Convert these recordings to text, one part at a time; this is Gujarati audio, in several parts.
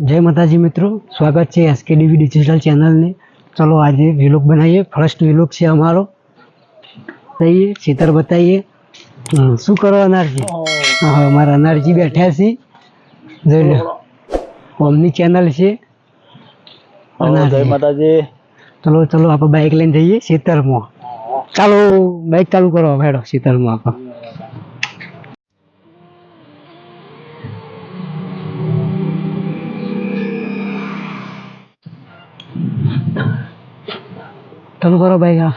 जय माताजी मित्रों, स्वागत है SKDV डिजिटल चैनल ने। चलो आज व्लॉग बनाइए। फर्स्ट व्लॉग से हमारो बताइए, चित्र बताइए। શું કરો અનારજી? હા, અમારા અનારજી બેઠા છે, જોઈ લો ઓમની ચેનલ છે જય માતાજી। ચલો ચલો આપણે બાઇક લઈને જઈએ ખેતરમાં। ચાલો બાઇક ચાલુ કરો, હેડો ખેતરમાં આપણે। ચાલુ કરો બાઇક। આ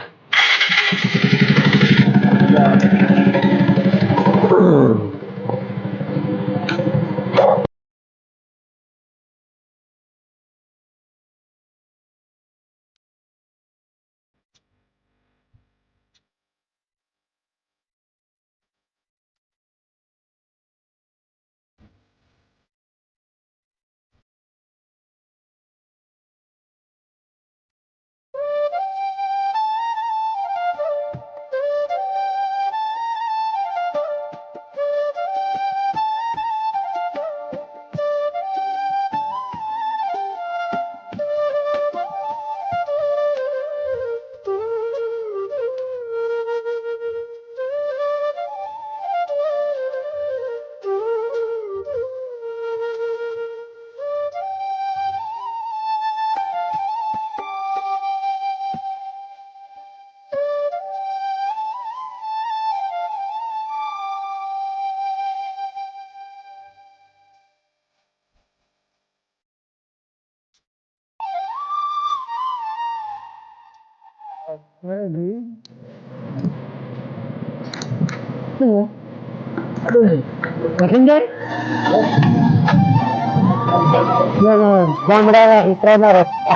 ગામડાના હિતરાના રસ્તા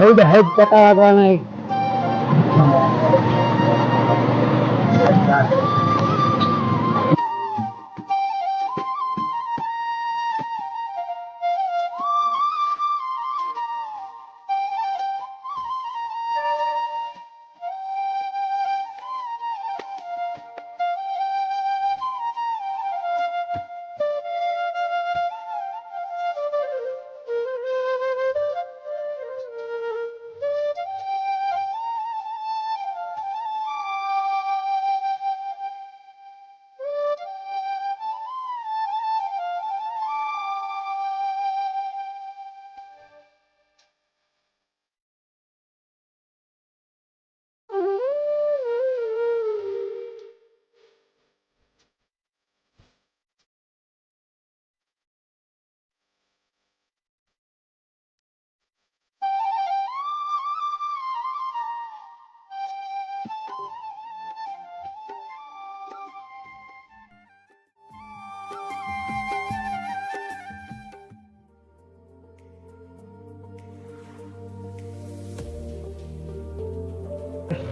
હૈદ ચકા વાગવાના।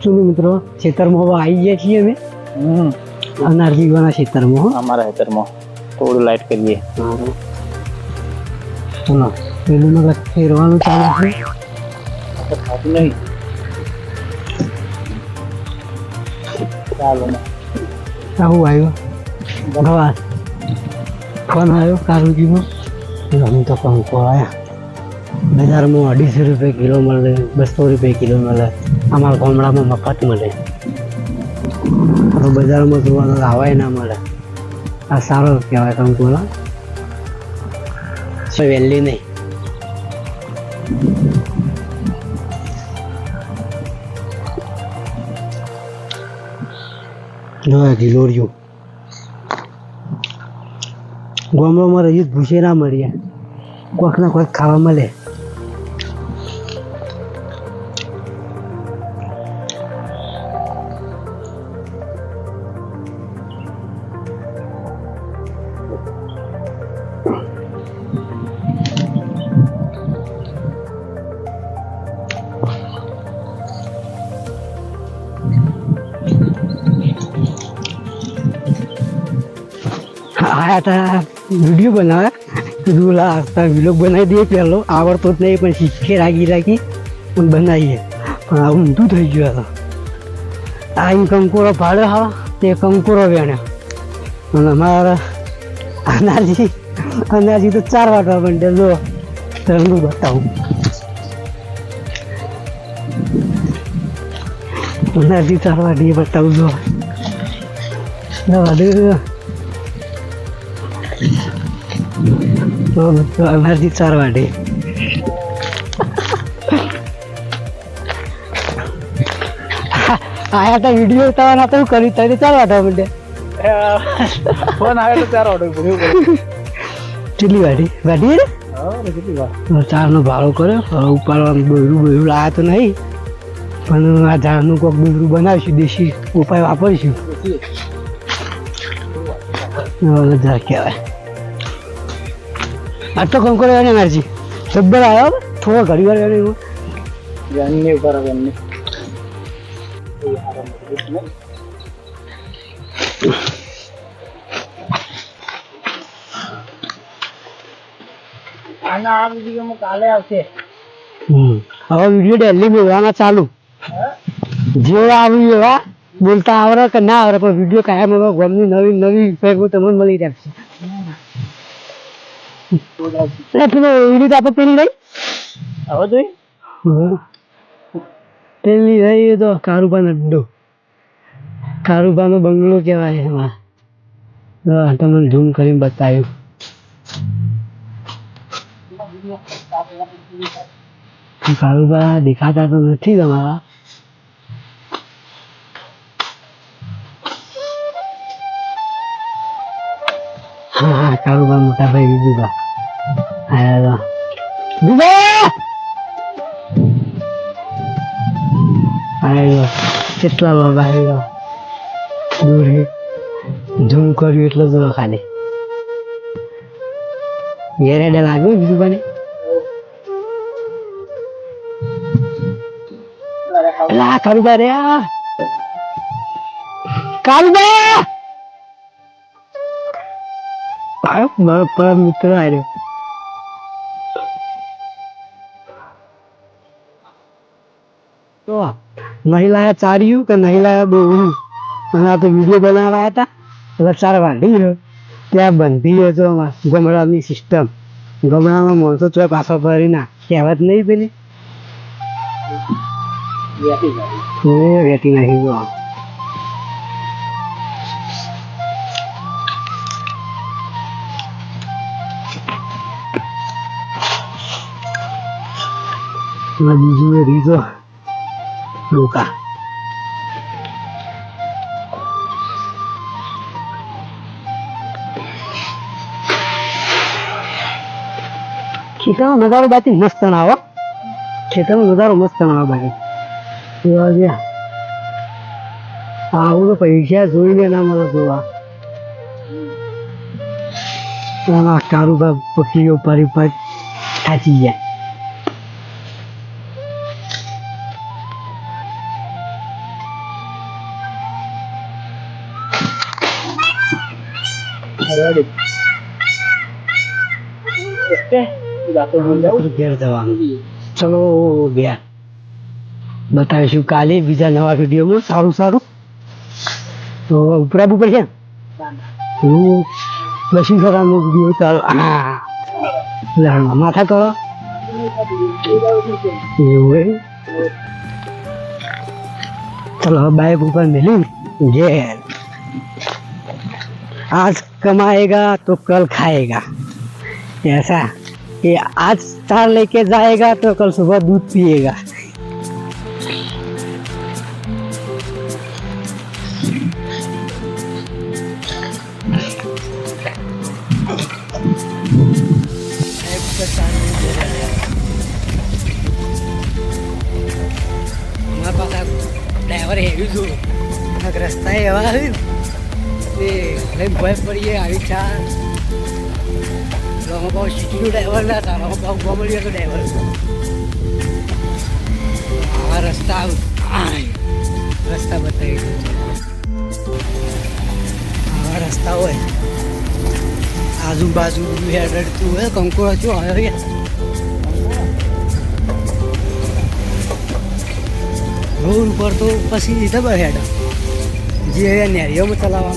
चलो मित्रों खेतर में आई गए छे अमे अनारजी वाला खेतर में। हमारा खेतर में थोड़ी लाइट करिए। चलो पेलू में फेरवानुं चालू छे। खाती नहीं चालो ना आऊ आयो भगवान फोन आयो कारुजी में। हम तो पंखो आया बाजार में 250 रुपये किलो मिले, 200 रुपये किलो मिले। हमारा गामड़ा में मफत मिले, तो बाजार में तो लावाय ना मिले। आ सारो कहवाय कंकुला वेल्यू नहीं। जो गिलोरियो गामड़ा में रही भूसे ना मरिया, कोक ना कोक खावा मिले। आया था वीडियो बनाया, दूल्हा व्लॉग बनाई दिए। पहलो आवड़तो ज नहीं पण सीखे रागी बनाइए, पण आ ऊंधू थई गयो हतो। आ कंकोरो फाड़े हा ते कंकोरो वेण्यो અને અમારા અનાજી તો 4 વાટવા માંડે. જો તમને બતાવું, અનાજી 4 વાટી બતાવું. જો અનાજી 4 વાટી. આયા તો વિડીયો ઉતારવાના તો કરી તારી 4 વાટવા માંડે. ફોન આવે તો 4 ઓર્ડર કર્યો. કેટલી વાટી વાટી રે? હા કેટલી વાર 4 નો ભાડો કર્યો. ઉપાડવાનું બહેરું લાયા તો નહીં, પણ આ ઝાડનું કોઈક બહેરું બનાવીશું, દેશી ઉપાય વાપરીશું. ઝાડ કહેવાય. આ તો કંકોડો એને મારજી જબ્બર આવ્યો. થોડો ઘડી વાર એને જાનની ઉપર જાનની આના આ વિડીયો કાલે આવશે. હવે વિડીયો ડેલી બોલવાના ચાલુ. જે આવ્યું એવા બોલતા આવડે કે ના આવડે, પણ વિડીયો કાયમ ગમની નવી નવી ફેરવું તમને મળી રહેશે. પેલો એવી રીતે આપણે પેલી રહી હવે જોઈ પેલી રહી તો કારુબાનો અડ્ડો, કારુબાનો બંગલો કહેવાય. એમાં તમને ઝૂમ કરીને બતાવ્યું. કારુબા દેખાતા તો નથી તમારા. હા કારુબા મોટા ભાઈ વિજુબા આયા કેટલા લોકો આવ્યો. ઝૂમ કર્યું એટલે જો ખાલી ઘેરેડે લાગ્યું વિજુબાને. લા કારુબા રે, કારુબા મારો પરમ મિત્ર આવ્યો. તો નહીં લાયા ચાર્યું કે નહીં લાયા બહુ, અને આ તો વિડીયો બનાવવા હતા એટલે 4 વાઢી ત્યાં બંધી હતો ગમડાની સિસ્ટમ. ગમડામાં માણસો ચોય પાછો ફરી ના કહેવત નહીં પેલી વેટી નાખી. જો બીજું એ રીતો ડોકા ખેતરનો નજારો બાકી મસ્ત ના આવો. ખેતરનો નજારો મસ્ત ના આવે બાકી. આવું તો પૈસા જોઈને ના મળે જોવા. કારુબા પક્ષીઓ પરી પર થાચી જાય. ઘેર જવાનું. ચલો ઘેર બતાવીશું કાલે બીજા નવા વિડીયોમાં. સારું સારું તો ઉપરાબુ પડશે. હું લસી ખરાનો વિડીયો ચાલો. હા માથા કરો એવું. चलो बाइक ऊपर मिली ये आज कमाएगा तो कल खाएगा, ऐसा कि आज चार लेके जाएगा तो कल सुबह दूध पिएगा। ड्राइवर हेवी जो रस्ता है एवा भय पड़िए आई चार लोगों को सिटी ड्राइवर ना था लोगों को गमलिया का ड्राइवर रास्ता रास्ता बताइए रास्ता हो आजू बाजू हेडू है कंकोड़ा जो है रोड पर तो पसी इधर हेड जी है नेरियो में चलावा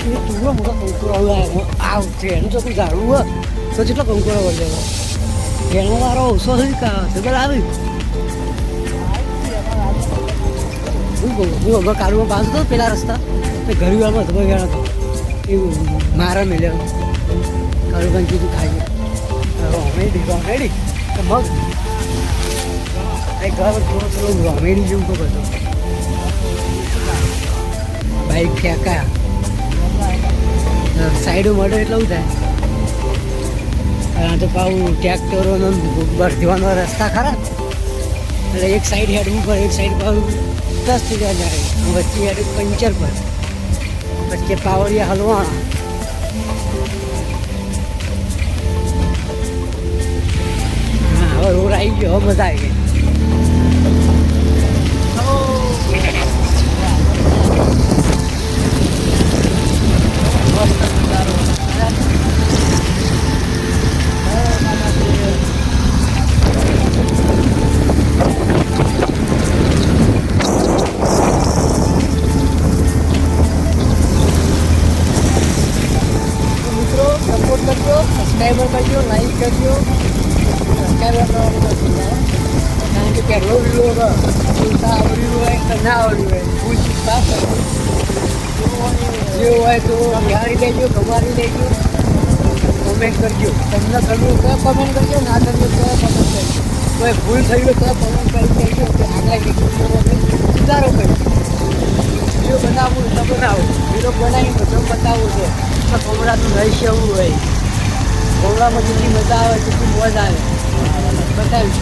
એ ટૂંકો મોટો કંકુરો આ છે એનું જો કોઈ ઝાડવું હોય તો જેટલો કંકુરો વળે એનો વારો ઓછો થઈ ખબર આવી હું અગર કાળુમાં પાસ હતો પેલા રસ્તા તો ઘણી વારમાં ધબો ગયા હતો એવું મારા મેલ્યો કાળુભાઈ કીધું ખાઈએ રોમેડી તો મગ ઘર થોડો થોડો રોમેડી જેવું તો કરતો બાઈક ફેંકાયા સાઈડો મળે એટલે શું થાય તો પાછું ટ્રેક્ટરોનો ભરતીવાનો રસ્તા ખરા એટલે એક સાઈડ હેડવું પડે એક સાઈડ પાછું 10 થઈ જાય વચ્ચે હેડ પંચર પર વચ્ચે પાવડિયા હલવાણા હા હવે રોડ આવી ગયો હવે મજા આવી ગઈ સબસ્ક્રાઈબર કરજો લાઈક કરજો સબસ્ક્રાઈબર કરવાનું કારણ કે પહેલો વિડીયો આવડ્યું હોય કે ના આવડ્યું હોય ભૂલ સાફ કરજો જે હોય તો નિહાળી લેજો ગમાડી લેજો કોમેન્ટ કરજો તમને કરવું તો કોમેન્ટ કરજો ના કરવું તો કોમેન્ટ કરજો કોઈ ભૂલ થઈ હોય તો કોમેન્ટ કરી દેજો કે આગળ સુધારો કરજો વિડીયો બનાવવું તો બનાવો વિડીયો બનાવીને બધું બતાવવું છે તો કોમરાનું રહસ્ય એવું હોય કોમરામાં જેટલી મજા આવે તેટલી મજા આવે બતાવીશ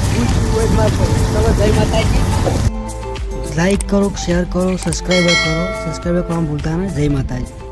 પૂછવું હોય મારે તમે જય માતાજી લાઈક કરો શેર કરો સબસ્ક્રાઈબર કરો સબસ્ક્રાઈબર કરવાનું ભૂલતા નહીં જય માતાજી